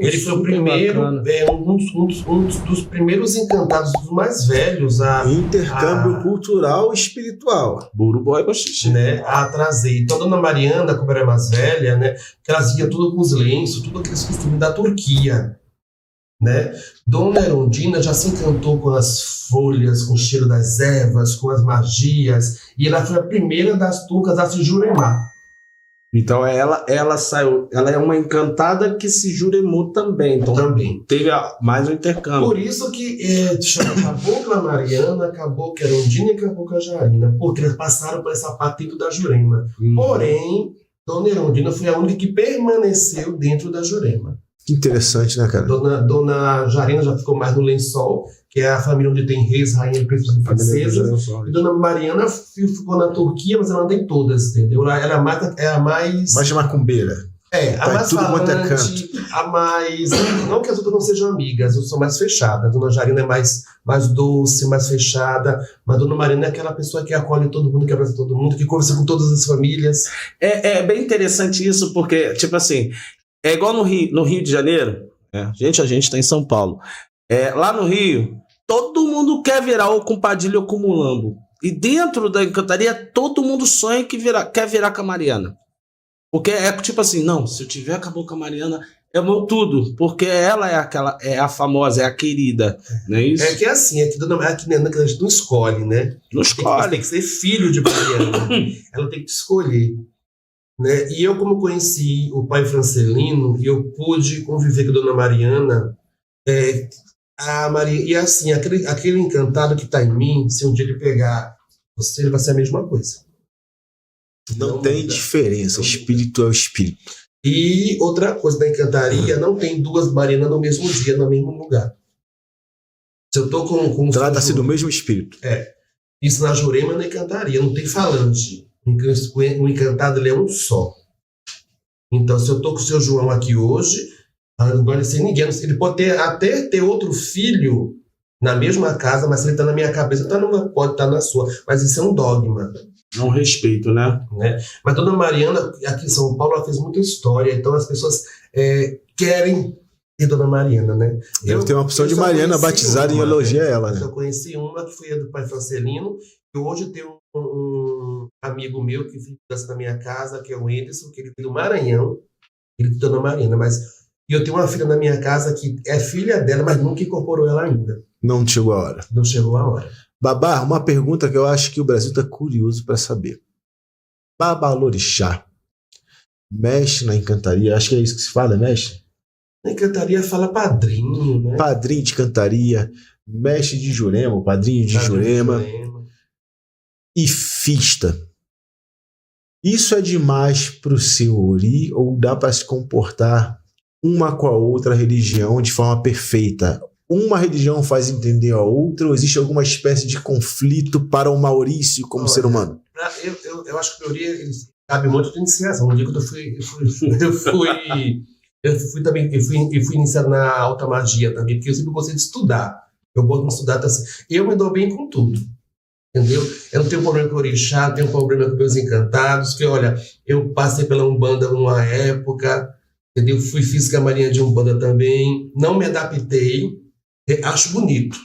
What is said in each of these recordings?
Ele foi o primeiro, um dos primeiros encantados, dos mais velhos intercâmbio cultural e espiritual. Buruboy Boxixi, né? A trazer. Então, a Dona Mariana, como era mais velha, né? Trazia tudo com os lenços, tudo aqueles costumes da Turquia, né? Dona Erundina já se encantou com as folhas, com o cheiro das ervas, com as magias, e ela foi a primeira das turcas a se juremar. Então ela saiu, ela é uma encantada que se juremou também. Então também teve mais um intercâmbio. Por isso que chama Cabocla Mariana, Cabocla Erundina e Cabocla Jarina, porque eles passaram por essa patente da Jurema. Porém, Dona Erundina foi a única que permaneceu dentro da Jurema. Que interessante, né, cara? Dona Jarina já ficou mais no lençol, que é a família onde tem reis, rainha, príncipes e princesas. E Dona Mariana ficou na Turquia, mas ela não tem todas, entendeu? Ela é a mais... Mais macumbeira. A mais falante, a mais... Não que as outras não sejam amigas, elas são mais fechadas. Dona Jarina é mais doce, mais fechada. Mas Dona Mariana é aquela pessoa que acolhe todo mundo, que abraça todo mundo, que conversa com todas as famílias. É bem interessante isso, porque, tipo assim... É igual no Rio de Janeiro, a gente tá em São Paulo. Lá no Rio, todo mundo quer virar ou com Padilha ou com Mulambo. E dentro da encantaria, todo mundo sonha que quer virar com a Mariana. Porque é tipo assim, não, se eu tiver com a Cabocla Mariana, é o meu tudo. Porque ela é a famosa, é a querida, não é isso? É que é assim, que a gente não escolhe, né? Não escolhe. Tem que ser filho de Mariana. Ela tem que escolher. Né? E eu, como conheci o pai Francelino, e eu pude conviver com a Dona Mariana, e assim, aquele encantado que está em mim, se um dia ele pegar você, ele vai ser a mesma coisa. Não tem diferença, espírito é o espírito. E outra coisa da encantaria, não tem duas Marianas no mesmo dia, no mesmo lugar. Se eu tô com trata-se do mesmo espírito. Isso na Jurema na encantaria, não tem falante. O encantado ele é um só. Então, se eu tô com o seu João aqui hoje, não vai ser ninguém. Ele pode até ter outro filho na mesma casa, mas se ele está na minha cabeça, pode estar na sua. Mas isso é um dogma. É um respeito, né? Mas Dona Mariana, aqui em São Paulo, ela fez muita história. Então, as pessoas querem ter Dona Mariana, né? Eu tenho uma opção de Mariana batizada e elogia ela, né? Eu conheci uma que foi a do pai Francelino, e hoje tem um amigo meu que fica na minha casa, que é o Anderson, que ele é do Maranhão, ele é Dona Mariana, e eu tenho uma filha na minha casa que é filha dela, mas nunca incorporou ela ainda. Não chegou a hora. Não chegou a hora. Babá, uma pergunta que eu acho que o Brasil está curioso para saber. Babalorixá, mexe na encantaria, acho que é isso que se fala, mexe? Na encantaria fala padrinho, né? Padrinho de cantaria, mestre de Jurema, padrinho de Jurema. E fista. Isso é demais para o seu Ori ou dá para se comportar uma com a outra religião de forma perfeita? Uma religião faz entender a outra ou existe alguma espécie de conflito para o Maurício como ser humano? Eu acho que o Ori cabe muito de iniciação. No dia que eu fui iniciado na alta magia também, porque eu sempre gostei de estudar. Eu gosto de estudar, assim. Eu me dou bem com tudo. Entendeu? Eu não tenho problema com o orixá, não tenho problema com meus encantados, que olha, eu passei pela Umbanda numa época, entendeu? Fiz camarinha de Umbanda também, não me adaptei, acho bonito.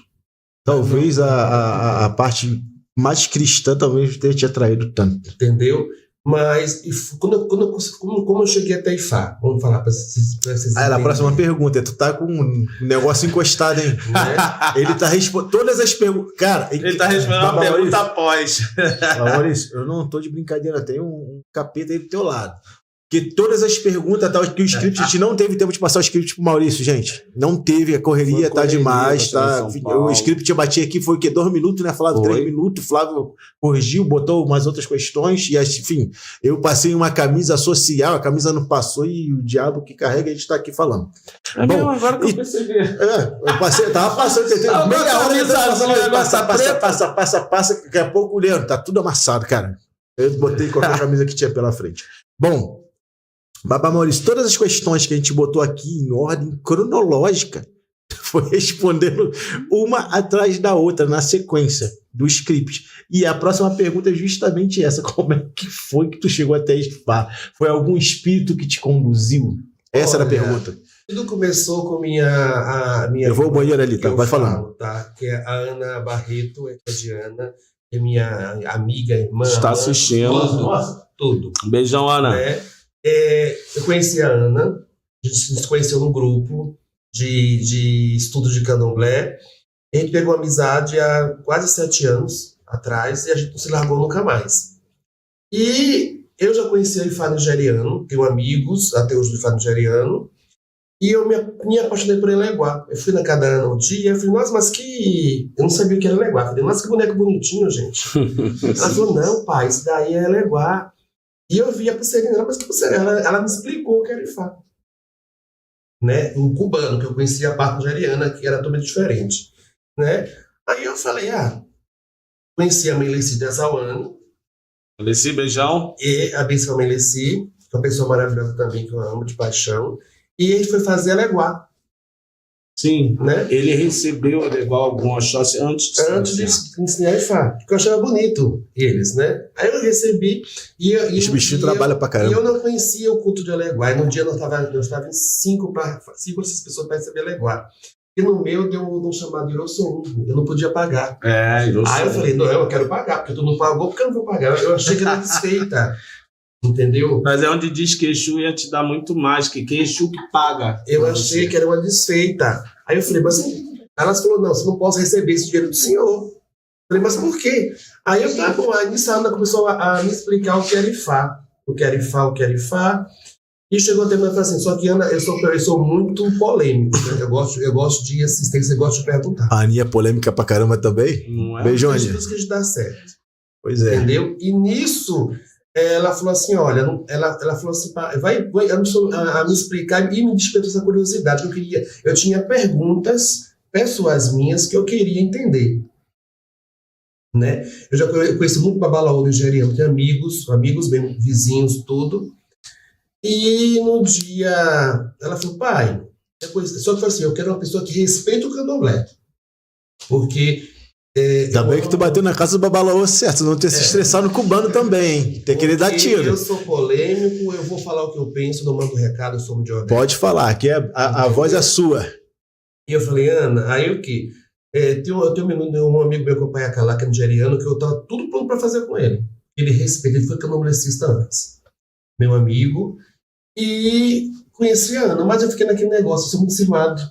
Talvez a parte mais cristã talvez tenha te atraído tanto. Entendeu? Mas como eu cheguei até Ifá? Vamos falar para vocês. Na próxima pergunta, tu tá com um negócio encostado, hein? Ele tá respondendo todas as perguntas. Cara, ele tá respondendo uma pergunta após. Maurício, eu não tô de brincadeira, tem um capeta aí do teu lado. Porque todas as perguntas, que o script, a gente não teve tempo de passar o script pro Maurício, gente. Não teve, a correria tá demais, tá? O script eu bati aqui, foi o quê? 2 minutos, né, Flávio? 3 minutos, Flávio corrigiu, botou umas outras questões, e enfim, eu passei uma camisa social, a camisa não passou e o diabo que carrega, a gente tá aqui falando. Bom, agora que eu percebi. Eu passei, tava passando, meia hora, passa, daqui a pouco, Leandro, tá tudo amassado, cara. Eu botei qualquer camisa que tinha pela frente. Bom, Babá Maurício, todas as questões que a gente botou aqui em ordem cronológica foi respondendo uma atrás da outra, na sequência do script. E a próxima pergunta é justamente essa. Como é que foi que tu chegou até Ifá? Foi algum espírito que te conduziu? Essa era a pergunta. Tudo começou com a minha Eu vou ao banheiro ali, tá? Vai falando. Tá? Que é a Ana Barreto, é Diana, que é minha amiga, irmã. Está assistindo. Tudo. Um beijão, Ana. Eu conheci a Ana, a gente se conheceu num grupo de estudos de candomblé. A gente pegou amizade há quase 7 anos atrás e a gente não se largou nunca mais. E eu já conheci o Ifá nigeriano, tenho amigos até hoje do Ifá nigeriano, e eu me apaixonei por Eleguá. Eu fui na casa da Ana um dia, eu falei, nossa, mas que... Eu não sabia o que era Eleguá. Eu falei, nossa, que boneco bonitinho, gente. Ela falou, não, pai, isso daí é Eleguá. E eu vi a pulseirinha dela, mas que pulseirinha? Ela me explicou o que era Ifá. Né? O cubano, que eu conhecia a parte nigeriana, que era totalmente diferente. Né? Aí eu falei, conheci a Meleci de Azawane. Meleci, beijão. E a Bispa Meleci, que é uma pessoa maravilhosa também, que eu amo de paixão. E a gente foi fazer Eleguá. Sim, né? Ele recebeu igual algum Oxóssi antes de ensinar Ifá, que eu achava bonito eles, né? Aí eu recebi Esse bichinho trabalha pra caramba. E eu não conhecia o culto de Eleguá. E no dia eu estava em 5 ou 6 pessoas para receber Eleguá. E no meu deu um chamado de Irossoum. Eu não podia pagar. Irossoum. Aí eu falei, não, eu quero pagar, porque tu não pagou, porque eu não vou pagar. Eu achei que era desfeita. Entendeu? Mas é onde diz que Exu ia te dar muito mais, que Exu que paga. Eu achei que era uma desfeita. Aí eu falei, mas ela falou, não, você não pode receber esse dinheiro do senhor. Eu falei, mas por quê? Aí eu tava bom, aí nisso a Ana começou a me explicar o que era Ifá. O que era Ifá. E chegou até mim e falou assim, só que Ana, eu sou muito polêmico, né? Eu gosto de assistência, eu gosto de perguntar. A Aninha é polêmica pra caramba também? Não é? Beijo, Aninha. Que a gente dá certo. Pois é. Entendeu? E nisso... Ela falou assim, olha, ela falou assim, vai a me explicar e me despertou essa curiosidade. Eu tinha perguntas pessoais minhas que eu queria entender. Né? Eu já conheci muito babalaô nigeriano, tenho amigos bem vizinhos, tudo. E no dia, ela falou, pai, só que foi assim, eu quero uma pessoa que respeite o candomblé. Porque... Ainda bem que tu bateu na casa do babalaô certo, não ter se estressado no cubano também, ter querido dar tiro. Eu sou polêmico, eu vou falar o que eu penso, não mando recado, eu sou de ordem. Pode falar, que a voz é sua. E eu falei, Ana, aí o quê? Tem um amigo meu que acompanha lá, que é nigeriano, que eu tava tudo pronto para fazer com ele. Ele respeita, ele foi candomblessista antes. Meu amigo. E conheci a Ana, mas eu fiquei naquele negócio, eu sou muito cismado.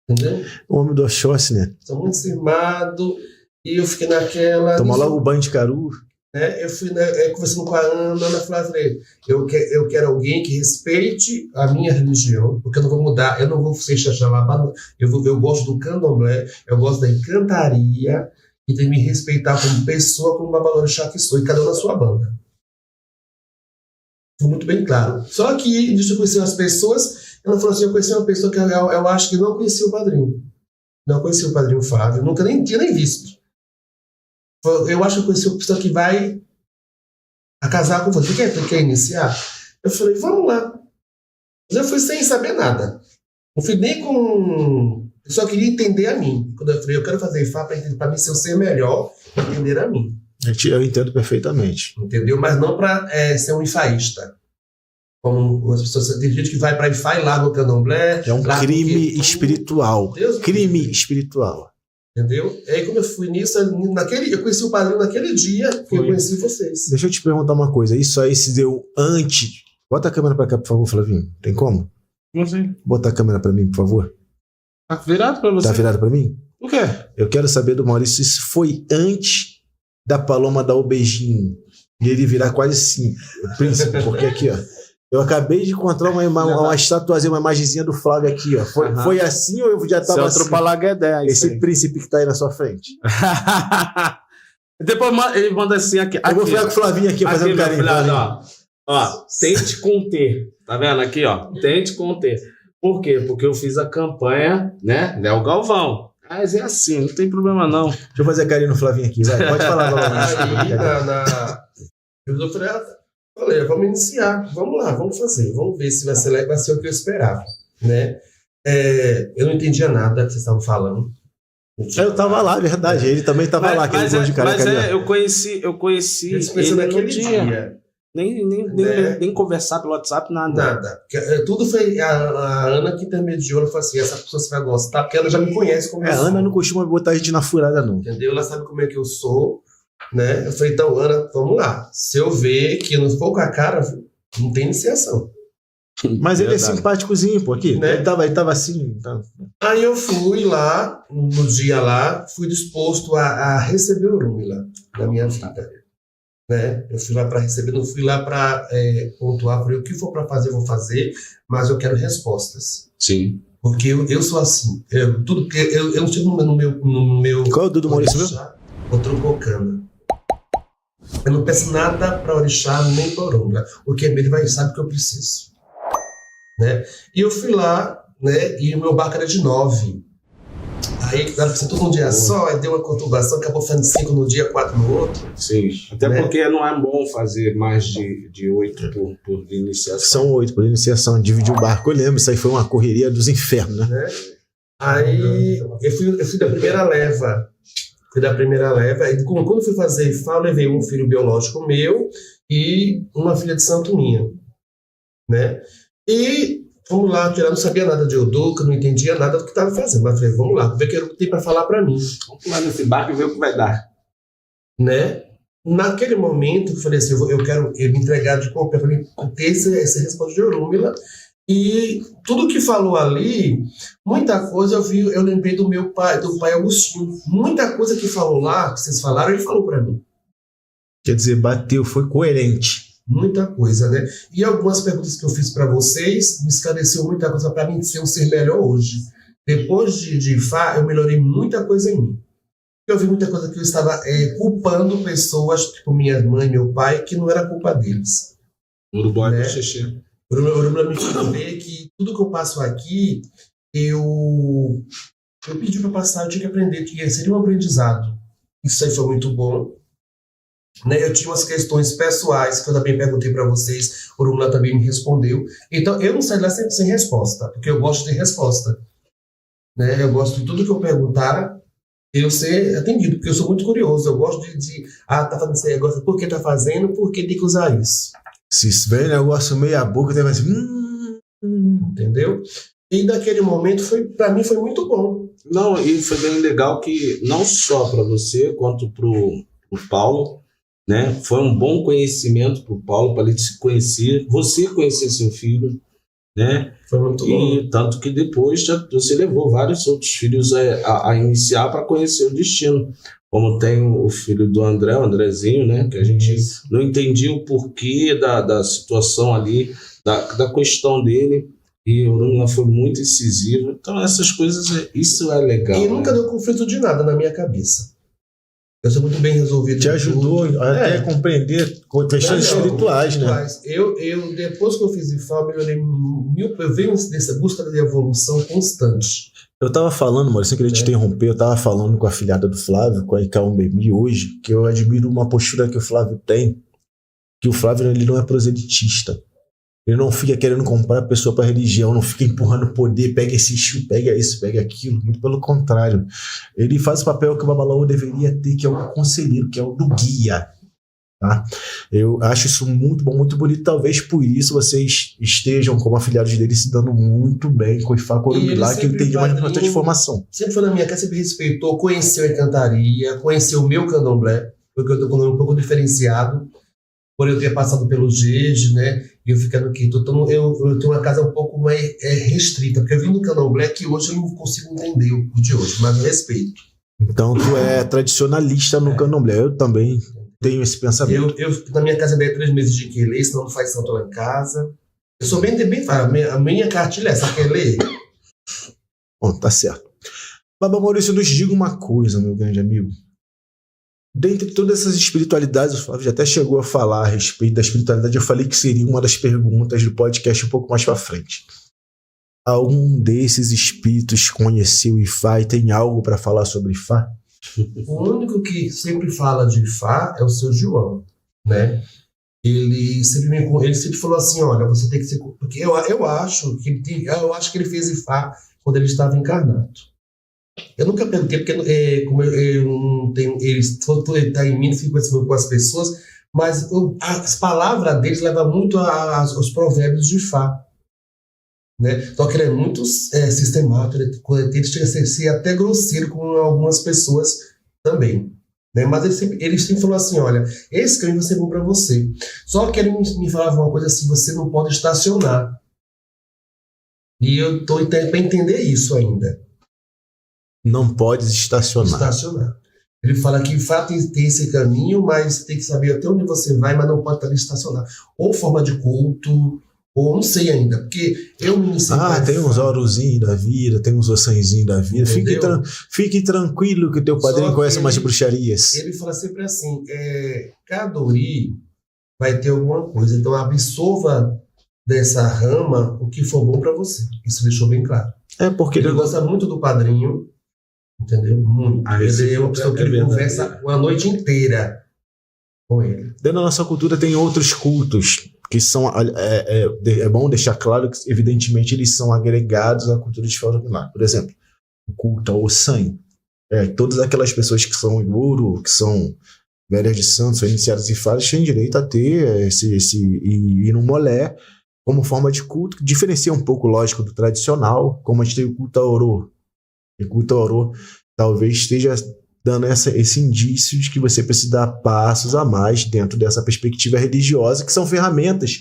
Entendeu? O homem do Oxóssi, né? Sou muito cismado e eu fiquei naquela... Tomou logo o banho de caru. Eu fui conversando com a Ana, falei, eu quero alguém que respeite a minha religião, porque eu não vou mudar, eu não vou ser xaxalabá, eu gosto do candomblé, eu gosto da encantaria, e tem que me respeitar como pessoa, como babalorixá que sou, e cada um na sua banda. Foi muito bem claro. Só que, deixa eu conhecer as pessoas... Ela falou assim, eu conheci uma pessoa que eu acho que não conhecia o padrinho. Não conhecia o padrinho Fábio, nunca tinha nem visto. Eu acho que eu conheci uma pessoa que vai a casar com você. Quer iniciar? Eu falei, vamos lá. Mas eu fui sem saber nada. Não fui nem com... Eu só queria entender a mim. Quando eu falei, eu quero fazer Ifá para mim, se eu ser melhor, entender a mim. Eu entendo perfeitamente. Entendeu? Mas não para ser um ifaísta. Como as pessoas, tem gente que vai para Ifá e larga o candomblé. É um crime espiritual. Crime espiritual. Entendeu? E aí, como eu fui nisso, eu conheci o padrinho naquele dia que eu conheci vocês. Deixa eu te perguntar uma coisa. Isso aí se deu antes. Bota a câmera para cá, por favor, Flavinho. Tem como? Como assim? Bota a câmera para mim, por favor. Tá virado para você? Tá virado para mim? O quê? Eu quero saber do Maurício se isso foi antes da Paloma dar o beijinho. E ele virar quase assim, o príncipe. Porque aqui, ó. Eu acabei de encontrar uma estatuazinha, uma imagenzinha do Flávio aqui, ó. Foi assim ou eu já tava assim? Esse príncipe que tá aí na sua frente. Depois ele manda assim aqui. Eu vou falar com o Flavinho aqui, fazendo carinho. Ó, tente conter. Tá vendo aqui, ó? Tente conter. Por quê? Porque eu fiz a campanha, né? Léo Galvão. Mas é assim, não tem problema não. Deixa eu fazer carinho no Flavinho aqui, vai. Pode falar, Eu falei, vamos iniciar, vamos lá, vamos fazer, vamos ver se vai ser o que eu esperava, né? Eu não entendia nada que vocês estavam falando. Eu estava lá, verdade, ele também estava lá, aquele de careca ali. Eu conheci ele naquele dia. Nem conversar pelo WhatsApp, nada. Nada. Tudo foi a Ana que intermediou. Ela falou assim: essa pessoa você vai gostar, porque ela já me conhece como eu A sou. Ana não costuma botar a gente na furada, não. Entendeu? Ela sabe como é que eu sou, né? Eu falei: então, Ana, vamos lá. Se eu ver que eu não for com a cara, não tem iniciação. Mas ele é Verdade. simpáticozinho, pô, aqui. Né? Ele tava assim. Tá. Aí eu fui lá, no dia lá, fui disposto a receber o Orúmila na minha vida. Né? Eu fui lá para receber, não fui lá para pontuar. Falei: o que for para fazer, eu vou fazer, mas eu quero respostas. Sim. Porque eu sou assim. Tudo que eu não estive no meu. Qual é o Dudu Maurício mesmo? orixá, ou Trombocana. Eu não peço nada para orixá nem para Orúmila. O que é meu, ele vai sabe o que eu preciso. Né? E eu fui lá, né? E o meu barco era de 9. Aí dava pra ser todo um dia só, aí deu uma conturbação, acabou fazendo 5 no dia, 4 no outro. Sim. Até Né? porque não é bom fazer mais de 8 por iniciação. São 8 por iniciação, dividir o barco. Eu lembro, isso aí foi uma correria dos infernos, né? Né? Aí eu fui da primeira leva. E quando eu fui fazer IFA, eu levei um filho biológico meu e uma filha de santo minha. Né? E vamos lá, que eu não sabia nada de Oduca, não entendia nada do que estava fazendo. Mas falei: vamos lá, vou ver o que ele tem para falar para mim. Vamos pular nesse barco e ver o que vai dar. Né? Naquele momento, eu falei assim: eu quero me entregar de corpo para mim ter essa resposta de Orúmila. E tudo que falou ali, muita coisa eu lembrei do meu pai, do pai Agostinho. Muita coisa que falou lá, que vocês falaram, ele falou para mim. Quer dizer, bateu, foi coerente. Muita coisa, né? E algumas perguntas que eu fiz para vocês me esclareceu muita coisa para mim ser um ser melhor hoje. Depois de Ifá, eu melhorei muita coisa em mim. Eu vi muita coisa que eu estava culpando pessoas, tipo minha mãe, meu pai, que não era culpa deles. Uruguai Né? do Xixi. O Orúmila me fez ver que tudo que eu passo aqui, eu pedi para passar, eu tinha que aprender, que seria um aprendizado. Isso aí foi muito bom. Né? Eu tinha umas questões pessoais que eu também perguntei para vocês, o Orúmila também me respondeu. Então, eu não saio lá sem resposta, porque eu gosto de resposta. Né? Eu gosto de tudo que eu perguntar, eu ser atendido, porque eu sou muito curioso. Eu gosto tá fazendo isso aí agora, por que tá fazendo, por que tem que usar isso? Se vem negócio meia boca, tem mais. Entendeu? E naquele momento, para mim, foi muito bom. Não, e foi bem legal que não só para você, quanto pro Paulo, né? Foi um bom conhecimento pro Paulo, para ele se conhecer, você conhecer seu filho, né? Foi muito bom. E tanto que depois você levou vários outros filhos a iniciar para conhecer o destino. Como tem o filho do André, o Andrezinho, né? Que a gente não entendia o porquê da situação ali, da questão dele. E o Orúmila foi muito incisivo. Então, essas coisas, isso é legal. E nunca né? deu conflito de nada na minha cabeça. Eu sou muito bem resolvido. Te ajudou até a compreender questões espirituais, né? Eu, depois que eu fiz IFA, eu melhorei eu venho nessa busca de evolução constante. Eu tava falando, Maurício, sem querer te interromper, eu tava falando com a filhada do Flávio, com a Ikaum Bebi hoje, que eu admiro uma postura que o Flávio tem, que o Flávio ele não é proselitista. Ele não fica querendo comprar a pessoa para religião, não fica empurrando poder, pega esse estilo, pega isso, pega aquilo. Muito pelo contrário. Ele faz o papel que o Babalaô deveria ter, que é o do conselheiro, que é o do guia. Tá? Eu acho isso muito bom, muito bonito. Talvez por isso vocês estejam como afiliados dele se dando muito bem com o Ifá Orúmila, que ele tem de mais importante informação. Sempre foi na minha casa, sempre respeitou, conheceu a encantaria, conheceu o meu candomblé, porque eu tô com um pouco diferenciado, por eu ter passado pelo GED, né? E eu ficando aqui. Então, eu tenho uma casa um pouco mais restrita, porque eu vim do candomblé que hoje eu não consigo entender o de hoje, mas eu respeito. Então tu é tradicionalista no candomblé. Eu também tenho esse pensamento. Na minha casa dei 3 meses de Quelê, senão não faz santo lá em casa. Eu sou bem fácil. A minha cartilha é essa, Quelê. Bom, tá certo. Baba Maurício, nos diga uma coisa, meu grande amigo. Dentre todas essas espiritualidades, o Flávio já até chegou a falar a respeito da espiritualidade. Eu falei que seria uma das perguntas do podcast um pouco mais pra frente. Algum desses espíritos conheceu Ifá e tem algo para falar sobre Ifá? O único que sempre fala de Ifá é o seu João, né? Ele sempre falou assim, olha, você tem que ser... Porque eu acho que ele fez Ifá quando ele estava encarnado. Eu nunca perguntei, porque como eu não tenho... Ele está em mim, fico com as pessoas, Mas as palavras deles levam muito aos provérbios de Fá. Né? Só que ele é muito sistemático, ele chega a ser até grosseiro com algumas pessoas também. Né? Mas ele sempre falou assim, olha, esse caminho vai ser bom para você. Só que ele me falava uma coisa assim, você não pode estacionar. E eu estou para entender isso ainda. Não pode estacionar. Ele fala que, de fato, tem esse caminho, mas tem que saber até onde você vai, mas não pode também estacionar. Ou forma de culto, ou não sei ainda, porque eu me iniciei... tem uns orozinhos da vida, tem uns ossanzinhos da vida. Fique tranquilo que teu padrinho conhece umas bruxarias. Ele fala sempre assim, cada ori vai ter alguma coisa, então absorva dessa rama o que for bom para você. Isso deixou bem claro. Porque ele gosta muito do padrinho, entendeu? Muito. Ele é uma pessoa que ele conversa uma noite inteira com ele. Dentro da nossa cultura tem outros cultos que são, é bom deixar claro que, evidentemente, eles são agregados à cultura de Farroupilha. Por exemplo, o culto ao Ossan. Todas aquelas pessoas que são Iguru, que são velhas de santos, são iniciadas e fadas, têm direito a ter ir no molé como forma de culto, que diferencia um pouco, lógico, do tradicional, como a gente tem o culto a Oro. O culto a Oro talvez esteja dando esse indício de que você precisa dar passos a mais dentro dessa perspectiva religiosa, que são ferramentas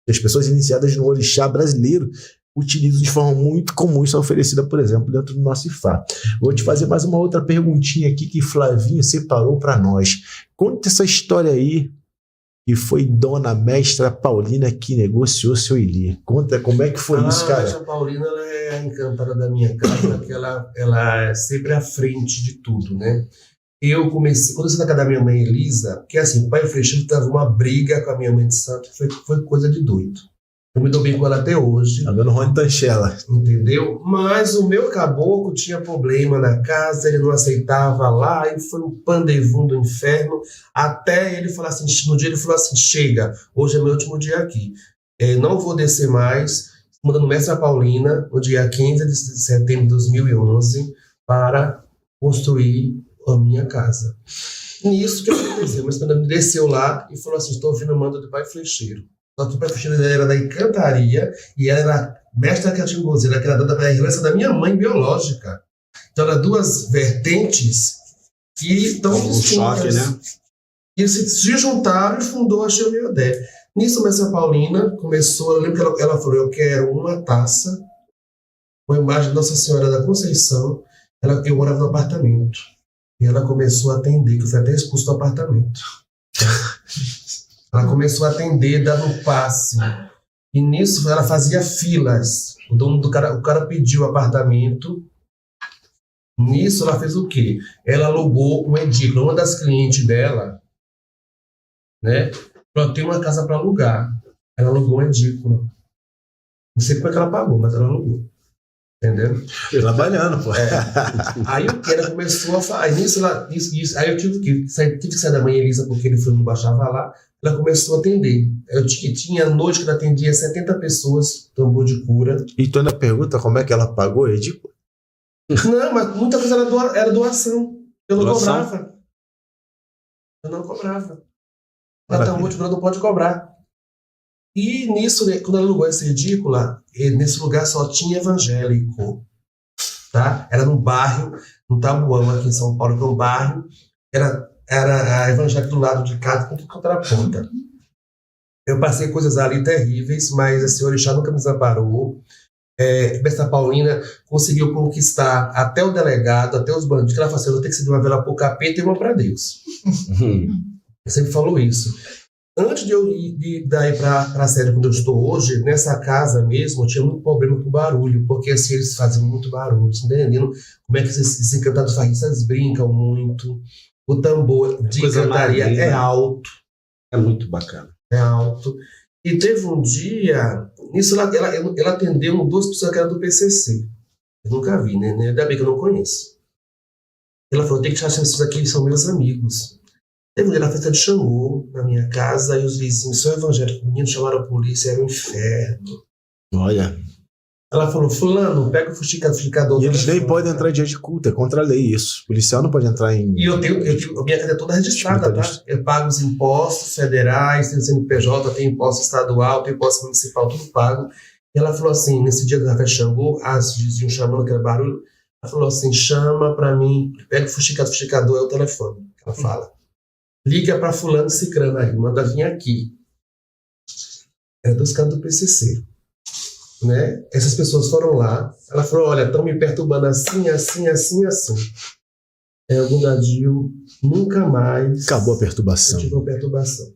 que as pessoas iniciadas no orixá brasileiro utilizam de forma muito comum e são oferecidas, por exemplo, dentro do nosso Ifá. Vou te fazer mais uma outra perguntinha aqui que Flavinho separou para nós. Conta essa história aí, que foi Dona Mestra Paulina que negociou seu Ili. Conta como é que foi isso, cara. A Mestra Paulina, ela é a encantada da minha casa, que ela é sempre à frente de tudo, né? Eu comecei, quando eu saí da casa da minha mãe Elisa, porque assim, o pai Freixeiro teve uma briga com a minha mãe de santo, foi coisa de doido. Eu me dou bem com ela até hoje. Tá vendo Rony Tanchela. Entendeu? Mas o meu caboclo tinha problema na casa, ele não aceitava lá, e foi um pandevum do inferno, até ele falar assim, no dia ele falou assim, chega, hoje é meu último dia aqui. Não vou descer mais, mandando Mestra Paulina, no dia 15 de setembro de 2011, para construir a minha casa. Nisso que aconteceu, mas quando ele desceu lá e falou assim, estou ouvindo o mando do pai Freixeiro. Só que o pai Freixeiro era da encantaria e ela era mestra catimbozeira, que era dada pela herança da minha mãe biológica. Então, eram duas vertentes que estão distintas. Né? E se juntaram e fundou a Xemiodé. Nisso, a Mestra Paulina começou, eu lembro que ela falou, eu quero uma taça com a imagem de Nossa Senhora da Conceição. Eu morava no apartamento. E ela começou a atender, que eu fui até expulso do apartamento. Ela começou a atender, dando passe. E nisso ela fazia filas. O dono do cara, o cara pediu o apartamento. Nisso ela fez o quê? Ela alugou um edículo. Uma das clientes dela, né? Ela tem uma casa para alugar. Ela alugou um edículo. Não sei como é que ela pagou, mas ela alugou. Entendeu? Trabalhando, pô. Aí o que ela começou a falar. Aí eu tive que sair da mãe Elisa porque ele não baixava lá. Ela começou a atender. Eu tinha noite que ela atendia 70 pessoas, tambor de cura. E tu ainda pergunta como é que ela pagou, Edipo? Não, mas muita coisa era doação. Eu não cobrava. Ela tambor de cura não pode cobrar. E nisso, quando ela alugou essa edícula, nesse lugar só tinha evangélico. Tá? Era num bairro, no Tabuão, aqui em São Paulo, que é um bairro. Era a evangélica do lado de casa, com outra ponta. Eu passei coisas ali terríveis, mas a senhora Orixá nunca me desamparou. Mestra Paulina conseguiu conquistar até o delegado, até os bandidos, que ela falou assim, eu vou ter que ser de uma vela para o capeta e uma para Deus. Eu sempre falou isso. Antes de eu ir daí para a sede onde eu estou hoje, nessa casa mesmo, eu tinha muito problema com barulho, porque assim, eles faziam muito barulho, você tá entendendo? Como é que esses encantados farristas brincam muito. O tambor de encantaria é alto. É muito bacana. É alto. E teve um dia, nisso ela atendeu duas pessoas que eram do PCC. Eu nunca vi, né? Ainda bem que eu não conheço. Ela falou, tem que achar essas pessoas aqui, são meus amigos. Teve um dia na festa de Xangô, na minha casa, e os vizinhos são evangélicos, meninos chamaram a polícia, era um inferno. Olha. Ela falou, fulano, pega o fustigador. E eles nem podem entrar em dia de culto, é contra a lei isso. O policial não pode entrar em... E minha casa é toda registrada, tá? Eu pago os impostos federais, tenho CNPJ, tenho imposto estadual, tenho imposto municipal, tudo pago. E ela falou assim, nesse dia do Café Xangô, as vizinhos chamando aquele barulho, ela falou assim, chama pra mim, pega o fustigador, é o telefone. Ela fala, liga pra fulano cicrano aí, manda vir aqui. É dos cantos do PCC. Né? Essas pessoas foram lá, ela falou, olha, estão me perturbando assim. O Gunadil nunca mais... Acabou a perturbação. Eu tive uma perturbação.